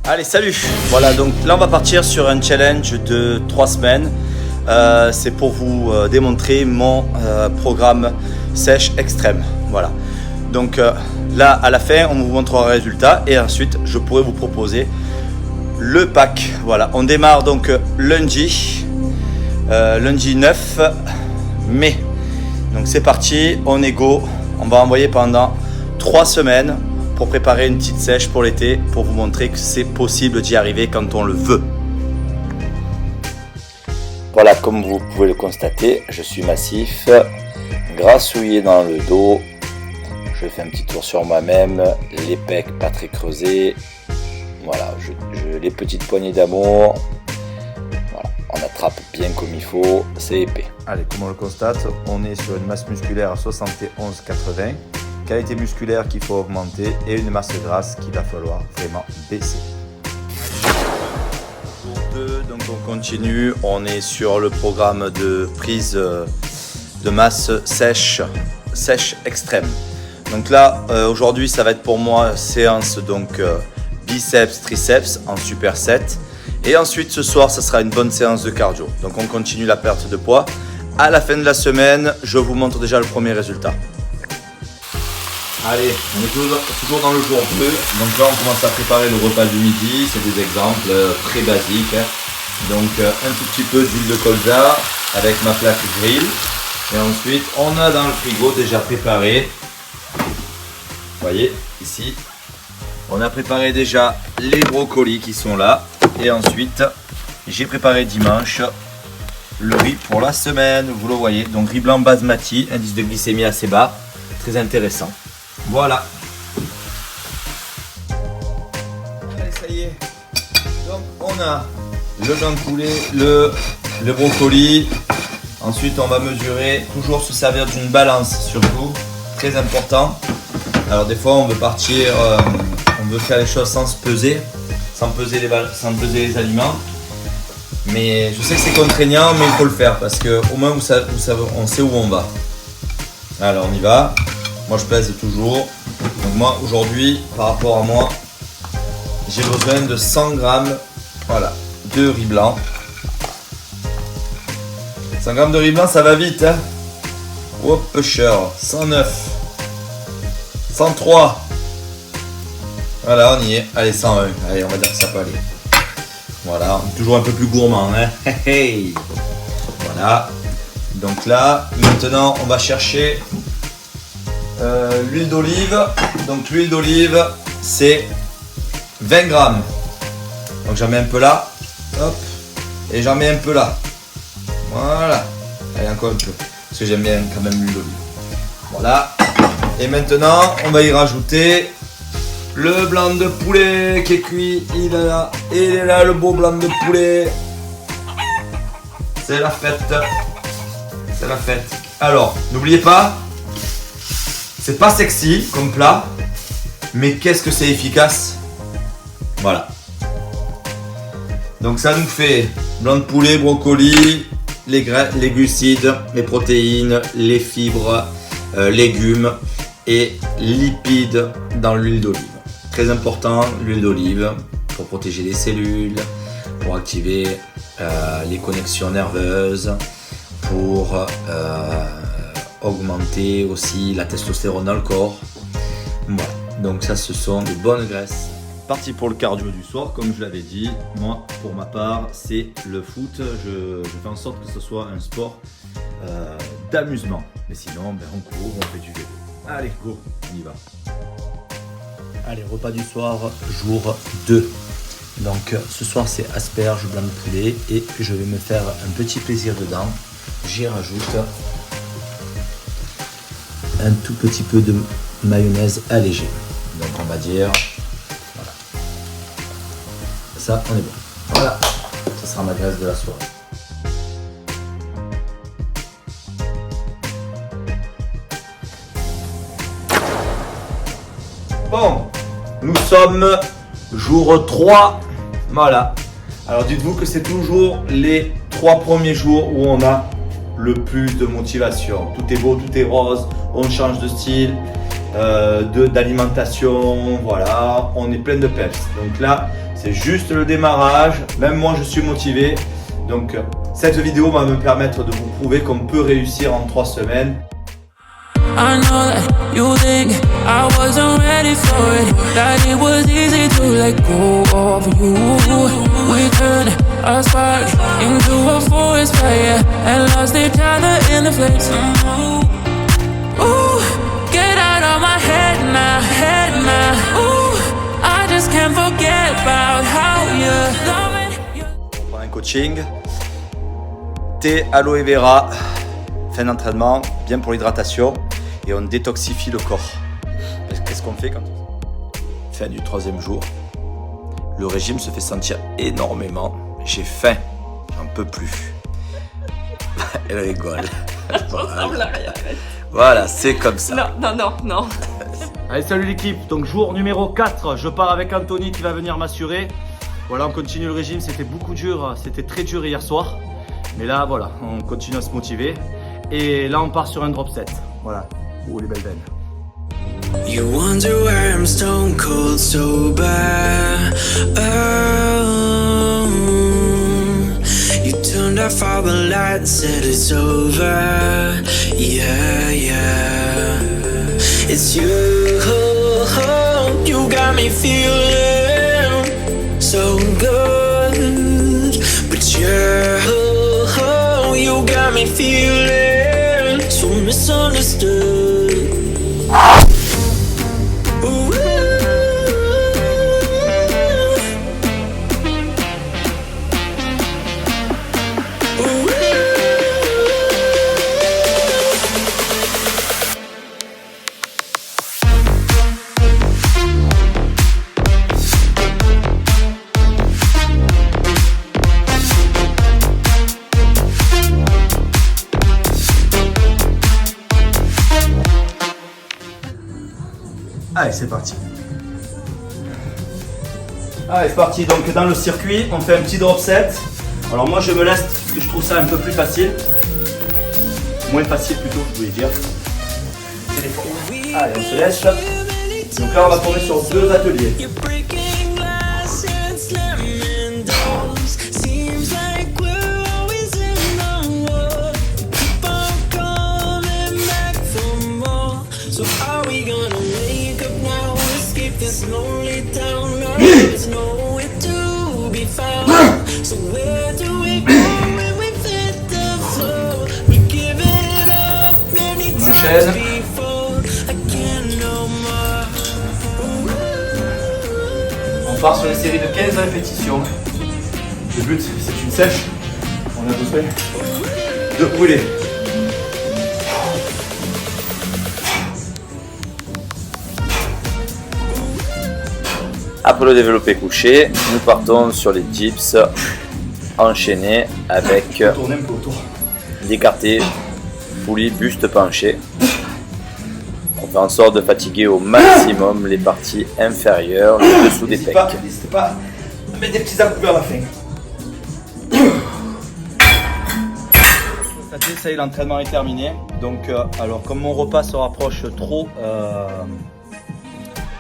Allez, salut. Voilà, donc là on va partir sur un challenge de 3 semaines. C'est pour vous démontrer mon programme sèche extrême. Voilà. Donc là, à la fin, on vous montrera le résultat et ensuite, je pourrai vous proposer le pack. Voilà, on démarre donc lundi 9 mai. Donc c'est parti, on est go. On va envoyer pendant 3 semaines pour préparer une petite sèche pour l'été, pour vous montrer que c'est possible d'y arriver quand on le veut. Voilà, comme vous pouvez le constater, je suis massif, grassouillé dans le dos. Je fais un petit tour sur moi-même, les pecs pas très creusés. Voilà, les petites poignées d'amour. Voilà, on attrape bien comme il faut, c'est épais. Allez, comme on le constate, on est sur une masse musculaire à 71-80. Qualité musculaire qu'il faut augmenter et une masse grasse qu'il va falloir vraiment baisser. Donc on continue, on est sur le programme de prise de masse sèche extrême. Donc là aujourd'hui ça va être pour moi séance donc biceps triceps en superset et ensuite ce soir ça sera une bonne séance de cardio. Donc on continue la perte de poids. À la fin de la semaine, je vous montre déjà le premier résultat. Allez, on est toujours dans le jour 2, donc là on commence à préparer le repas du midi, c'est des exemples très basiques. Donc un tout petit peu d'huile de colza avec ma plaque grill. Et ensuite on a dans le frigo déjà préparé, vous voyez ici, on a préparé déjà les brocolis qui sont là. Et ensuite j'ai préparé dimanche le riz pour la semaine, vous le voyez, donc riz blanc basmati, indice de glycémie assez bas, très intéressant. Voilà. Allez, ça y est. Donc on a le blanc de poulet, le brocoli. Ensuite on va mesurer, toujours se servir d'une balance surtout, très important. Alors des fois on veut partir, on veut faire les choses sans se peser, sans peser les aliments. Mais je sais que c'est contraignant, mais il faut le faire parce que au moins on sait où on va. Alors on y va. Moi je pèse toujours. Donc moi aujourd'hui, par rapport à moi, j'ai besoin de 100 grammes voilà, de riz blanc. 100 grammes de riz blanc, ça va vite. Hein. Hop, cher. 109. 103. Voilà, on y est. Allez, 101. Allez, on va dire que ça peut aller. Voilà, toujours un peu plus gourmand. Hein. Hey. Voilà. Donc là, maintenant, on va chercher l'huile d'olive. Donc l'huile d'olive, c'est 20 grammes. Donc j'en mets un peu là. Hop. Et j'en mets un peu là. Voilà. Allez, encore un peu. Parce que j'aime bien quand même l'huile d'olive. Voilà. Et maintenant, on va y rajouter le blanc de poulet qui est cuit. Il est là. Il est là, le beau blanc de poulet. C'est la fête. C'est la fête. Alors, n'oubliez pas, c'est pas sexy comme plat, mais qu'est-ce que c'est efficace. Voilà. Donc ça nous fait blanc de poulet, brocoli, les glucides, les protéines, les fibres, légumes et lipides dans l'huile d'olive. Très important, l'huile d'olive pour protéger les cellules, pour activer les connexions nerveuses, pour augmenter aussi la testostérone dans le corps. Voilà. Donc ça, ce sont de bonnes graisses. Parti pour le cardio du soir, comme je l'avais dit. Moi, pour ma part, c'est le foot. Je fais en sorte que ce soit un sport d'amusement. Mais sinon, on court, on fait du vélo. Allez, go, on y va. Allez, repas du soir, jour 2. Donc ce soir, c'est asperges, blanc de poulet. Et je vais me faire un petit plaisir dedans. J'y rajoute un tout petit peu de mayonnaise allégée. Donc on va dire, voilà. Ça, on est bon. Voilà, ça sera ma graisse de la soirée. Bon, nous sommes jour 3. Voilà. Alors dites-vous que c'est toujours les 3 premiers jours où on a le plus de motivation. Tout est beau, tout est rose, on change de style. d'alimentation, voilà, on est plein de peps. Donc là, c'est juste le démarrage, même moi je suis motivé. Donc cette vidéo va me permettre de vous prouver qu'on peut réussir en 3 semaines. I know that you think I wasn't ready for it, that it was easy to let go of you. We turned a spark into a forest fire and lost each other in the flames. Ooh, get out of my head now, Ooh, I just can't forget about how you love it. On prend un coaching, thé aloe vera, fin d'entraînement, bien pour l'hydratation. Et on détoxifie le corps. Qu'est-ce qu'on fait quand fin du 3e jour? Le régime se fait sentir énormément. J'ai faim, j'en peux plus. Elle rigole. Voilà, c'est comme ça. Non. Allez, salut l'équipe. Donc jour numéro 4, je pars avec Anthony qui va venir m'assurer. Voilà, on continue le régime, c'était beaucoup dur, c'était très dur hier soir. Mais là, voilà, on continue à se motiver. Et là, on part sur un drop set. Voilà. Oh, les belles veines. You wonder why I'm stone cold sober. Oh, you turned off all the lights, said it's over. Yeah. It's you. You got me feeling so good, but you got me feeling so misunderstood. Allez, c'est parti. Allez, c'est parti. Donc, dans le circuit, on fait un petit drop set. Alors, moi, je me laisse parce que je trouve ça un peu plus facile. Moins facile, plutôt, je voulais dire. Allez, on se laisse. Donc là, on va tourner sur 2 ateliers. This lonely town, there's nowhere to be found. So where do we go when we fit the flow? We give it up many times before. I can't no more. On part sur une série de 15 répétitions. Le but, c'est une sèche. On a besoin de brûler. Après le développé couché, nous partons sur les dips enchaînés avec l'écarté, poulie, buste penché. On fait en sorte de fatiguer au maximum les parties inférieures, le dessous des pecs. N'hésitez pas à mettre des petits accouverts à la fin. Ça y est, l'entraînement est terminé. Donc, alors comme mon repas se rapproche trop,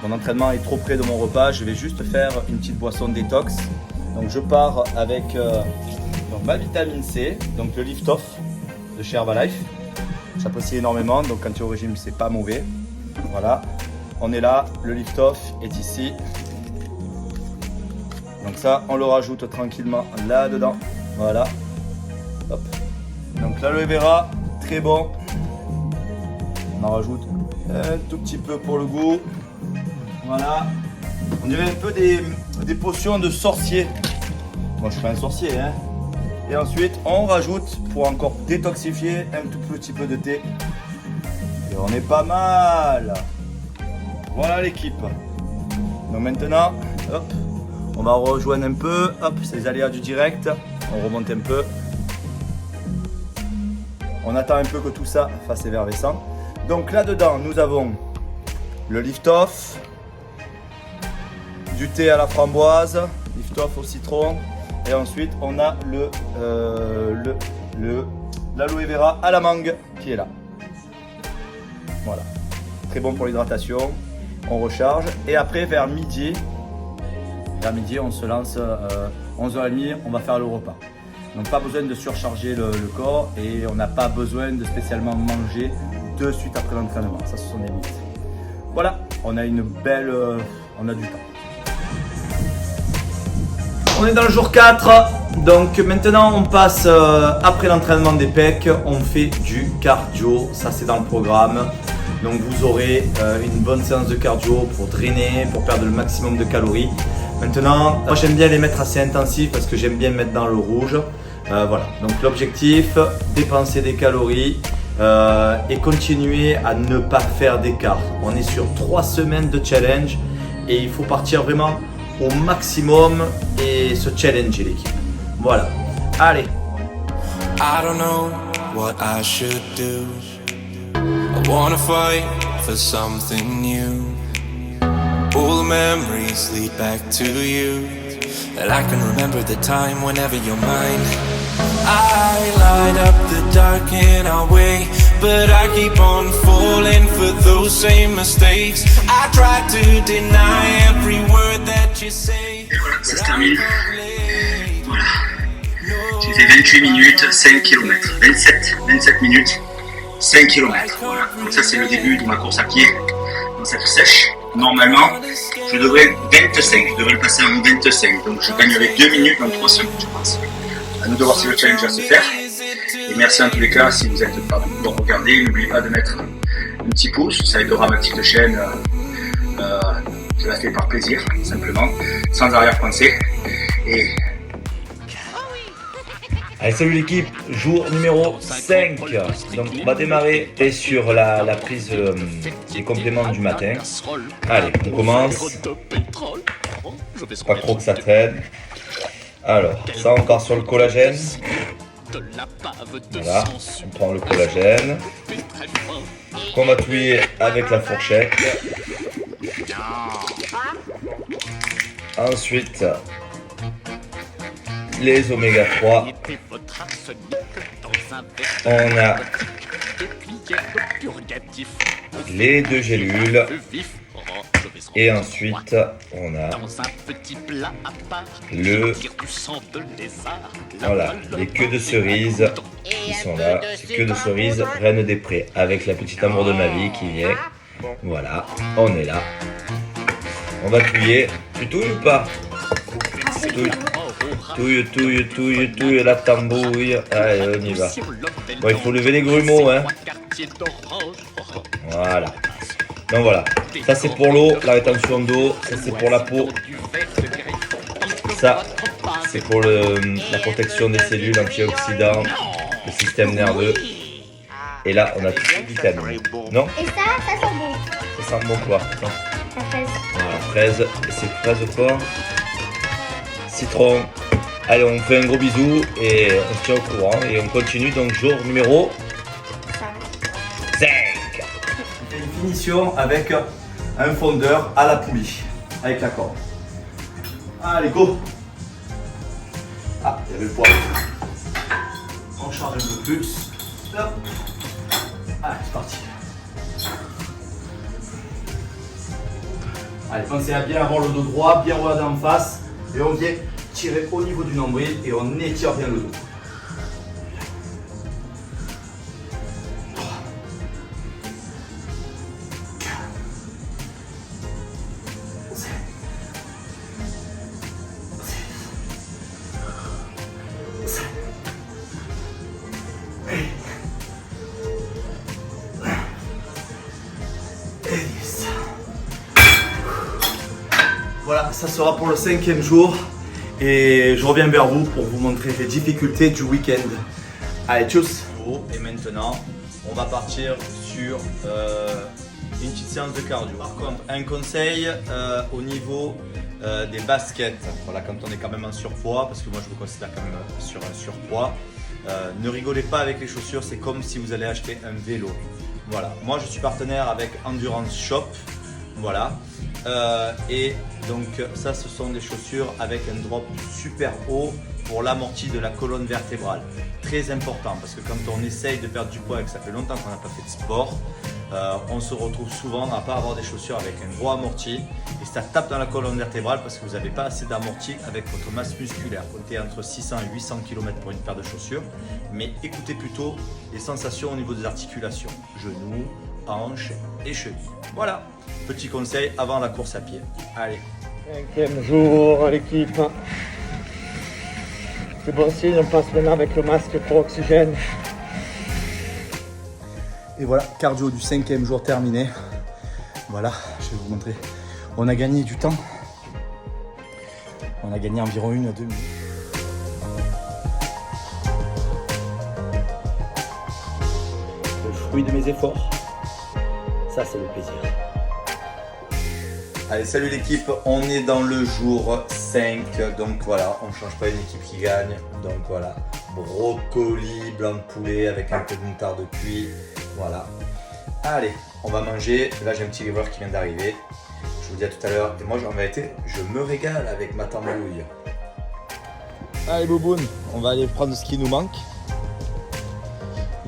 mon entraînement est trop près de mon repas, je vais juste faire une petite boisson détox. Donc je pars avec donc ma vitamine C, donc le Lift Off de chez Herbalife. J'apprécie énormément, donc quand tu es au régime, c'est pas mauvais. Voilà, on est là, le Lift Off est ici. Donc ça, on le rajoute tranquillement là-dedans. Voilà, hop. Donc l'aloe vera, très bon. On en rajoute un tout petit peu pour le goût. Voilà, on dirait un peu des potions de sorcier. Moi je suis pas un sorcier, hein. Et ensuite on rajoute, pour encore détoxifier, un tout petit peu de thé. Et on est pas mal. Voilà l'équipe. Donc maintenant, hop, on va rejoindre un peu. Hop, c'est les aléas du direct. On remonte un peu. On attend un peu que tout ça fasse effervescent. Donc là-dedans, nous avons le Lift Off, du thé à la framboise, Lift Off au citron, et ensuite on a l'aloe vera à la mangue qui est là. Voilà. très bon pour l'hydratation. On recharge et après vers midi on se lance 11h30, on va faire le repas. Donc pas besoin de surcharger le corps et on n'a pas besoin de spécialement manger de suite après l'entraînement. Ça, ce sont des mythes. Voilà, on a une belle... on a du temps. On est dans le jour 4, donc maintenant on passe après l'entraînement des pecs, on fait du cardio, ça c'est dans le programme. Donc vous aurez une bonne séance de cardio pour drainer, pour perdre le maximum de calories. Maintenant, moi j'aime bien les mettre assez intensifs parce que j'aime bien mettre dans le rouge. Voilà, donc l'objectif, dépenser des calories et continuer à ne pas faire d'écart. On est sur 3 semaines de challenge et il faut partir vraiment au maximum et se challenger l'équipe. Voilà, allez. I don't know what I should do. I wanna fight for something new. All the memories lead back to you, and I can remember the time whenever you're mine. I light up the dark in our way, but I keep on falling for those same mistakes. I try to deny every word that you say. Et voilà, ça se termine. Voilà. J'ai fait 28 minutes, 5 km. 27 minutes, 5 km. Voilà. Donc ça c'est le début de ma course à pied dans cette sèche. Normalement, je devrais le passer en 25. Donc je gagnerai 2 minutes dans 3 secondes, je pense. À nous de voir si le challenge va se faire. Et merci en tous les cas, si vous êtes parmi nous pour regarder, n'oubliez pas de mettre un petit pouce, ça aidera ma petite chaîne. Je la fais par plaisir, simplement, sans arrière-pensée. Et Allez, salut l'équipe, jour numéro 5. Donc on va démarrer et sur la prise des compléments du matin. Allez, on commence. Pas trop que ça traîne. Alors, ça encore sur le collagène. Voilà, on prend le collagène qu'on va touiller avec la fourchette. Ensuite, les oméga 3. On a les 2 gélules. Et ensuite, on a les queues de cerises qui sont là. Ces queues de cerises Reine des Prés avec la petite amour de ma vie qui vient. Voilà, on est là. On va touiller. Tu touilles ou pas? Touille la tambouille. Allez, on y va. Bon, il faut lever les grumeaux, hein. Voilà. Donc voilà, ça c'est pour l'eau, la rétention d'eau, ça c'est pour la peau, ça c'est pour la protection des cellules, antioxydants, le système nerveux. Et là on a toutes les vitamines. Non? Et ça sent bon. Ça sent bon quoi? Non. La fraise. Voilà, fraise, et c'est fraise quoi? Citron. Allez, on fait un gros bisou et on se tient au courant et on continue donc jour numéro 5. Une finition avec un fondeur à la poulie, avec la corde. Allez, go! Ah, il y avait le poids. On charge un peu plus. Hop. Allez, c'est parti. Allez, pensez à bien avoir le dos droit, bien regarder en face. Et on vient tirer au niveau du nombril et on étire bien le dos. Voilà, ça sera pour le 5e jour et je reviens vers vous pour vous montrer les difficultés du week-end. Allez, tchuss! Et maintenant, on va partir sur une petite séance de cardio. Par contre, un conseil au niveau des baskets, voilà, quand on est quand même en surpoids, parce que moi je me considère quand même sur un surpoids, ne rigolez pas avec les chaussures, c'est comme si vous allez acheter un vélo. Voilà, moi je suis partenaire avec Endurance Shop, voilà. Et donc ça ce sont des chaussures avec un drop super haut pour l'amorti de la colonne vertébrale. Très important parce que quand on essaye de perdre du poids et que ça fait longtemps qu'on n'a pas fait de sport, on se retrouve souvent à ne pas avoir des chaussures avec un gros amorti et ça tape dans la colonne vertébrale parce que vous n'avez pas assez d'amorti avec votre masse musculaire. Comptez entre 600 et 800 km pour une paire de chaussures, mais écoutez plutôt les sensations au niveau des articulations, genoux, hanches et chevilles. Voilà, petit conseil avant la course à pied. Allez. 5e jour, l'équipe. C'est bon signe, on passe maintenant avec le masque pour oxygène. Et voilà, cardio du 5e jour terminé. Voilà, je vais vous montrer. On a gagné du temps. On a gagné environ 1 à 2 minutes. Le fruit de mes efforts, ça c'est le plaisir. Allez, salut l'équipe, on est dans le jour 5, donc voilà, on ne change pas une équipe qui gagne, donc voilà, brocoli, blanc de poulet avec un peu de moutarde cuit, voilà. Allez, on va manger, là j'ai un petit livreur qui vient d'arriver, je vous dis à tout à l'heure, et moi en vérité, je me régale avec ma tambouille. Allez Bouboune, on va aller prendre ce qui nous manque.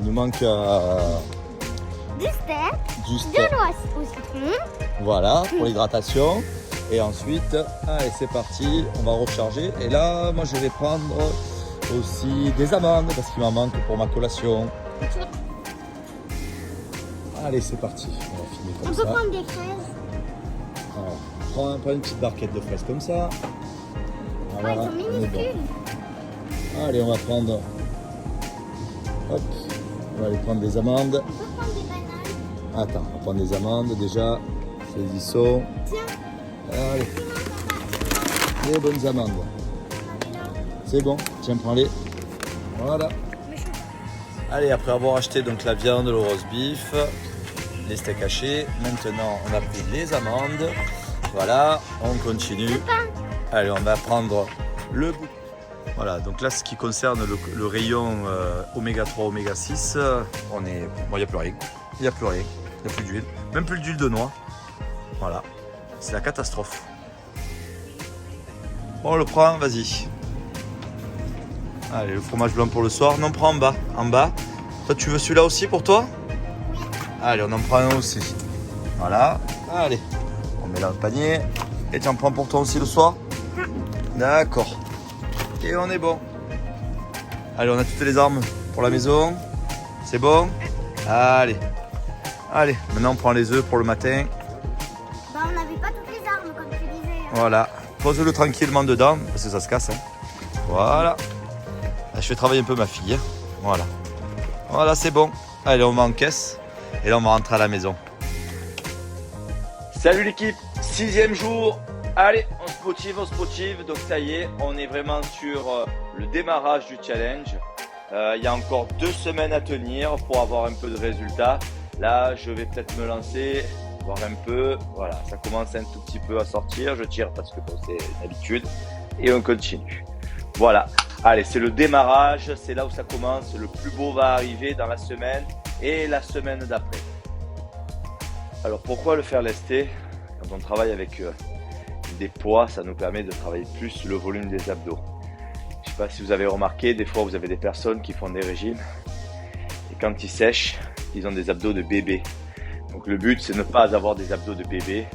Il nous manque du steak, du de steak. l'oie au citron. Voilà, pour l'hydratation. Et ensuite, allez, c'est parti, on va recharger. Et là, moi, je vais prendre aussi des amandes parce qu'il m'en manque pour ma collation. Allez, c'est parti. On va finir On comme peut ça. prendre des fraises. Alors, prends une petite barquette de fraises comme ça. Voilà, Ils sont on est bon. minuscules. Allez, on va prendre. Hop, on va aller prendre des amandes. On peut prendre des bananes. Attends, on va prendre des amandes déjà. Saisissons. Tiens, Allez, les bonnes amandes. C'est bon, tiens, prends-les. Voilà. Allez, après avoir acheté donc la viande, le roast beef, les steaks hachés, maintenant on a pris les amandes. Voilà, on continue. Allez, on va prendre le goût. Voilà, donc là, ce qui concerne le rayon oméga 3, oméga 6, on est. Bon, il n'y a plus rien. Il n'y a plus rien. Il n'y a plus d'huile. Même plus d'huile de noix. Voilà. C'est la catastrophe. Bon, on le prend, vas-y. Allez, le fromage blanc pour le soir. Non, prends en bas. En bas. Toi, tu veux celui-là aussi pour toi? Allez, on en prend un aussi. Voilà. Allez. On met là le panier. Et tu en prends pour toi aussi le soir? D'accord. Et on est bon. Allez, on a toutes les armes pour la maison. C'est bon? Allez. Allez, maintenant on prend les œufs pour le matin. bah on n'avait pas toutes les armes comme tu disais. Hein. Voilà. Pose-le tranquillement dedans, parce que ça se casse. Hein. Voilà. Là, je fais travailler un peu ma fille. Hein. Voilà. Voilà, c'est bon. Allez, on va en caisse. Et là, on va rentrer à la maison. Salut l'équipe, 6e jour. Allez, on se motive. Donc ça y est, on est vraiment sur le démarrage du challenge. Il y a encore 2 semaines à tenir pour avoir un peu de résultats. Là, je vais peut-être me lancer, voir un peu. Voilà, ça commence un tout petit peu à sortir. Je tire parce que bon, c'est une habitude. Et on continue. Voilà. Allez, c'est le démarrage. C'est là où ça commence. Le plus beau va arriver dans la semaine et la semaine d'après. Alors, pourquoi le faire lester? Quand on travaille avec des poids, ça nous permet de travailler plus le volume des abdos. Je ne sais pas si vous avez remarqué, des fois vous avez des personnes qui font des régimes et quand ils sèchent, ils ont des abdos de bébé. Donc le but, c'est de ne pas avoir des abdos de bébé,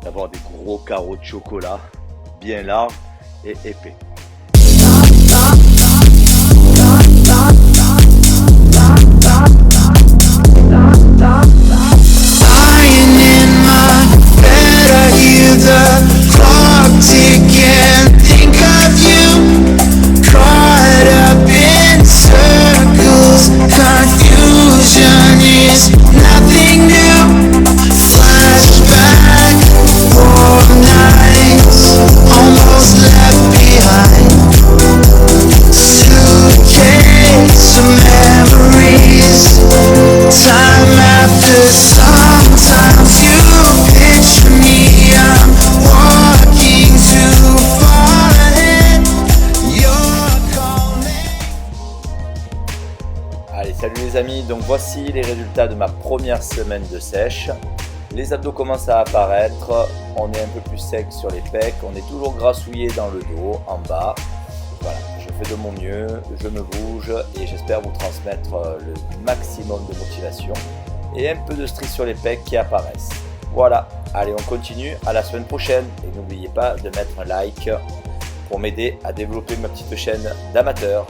d'avoir des gros carreaux de chocolat bien larges et épais. Salut les amis, donc voici les résultats de ma première semaine de sèche. Les abdos commencent à apparaître, on est un peu plus sec sur les pecs, on est toujours grassouillé dans le dos, en bas. Voilà, je fais de mon mieux, je me bouge et j'espère vous transmettre le maximum de motivation et un peu de stress sur les pecs qui apparaissent. Voilà, allez on continue, à la semaine prochaine et n'oubliez pas de mettre un like pour m'aider à développer ma petite chaîne d'amateur.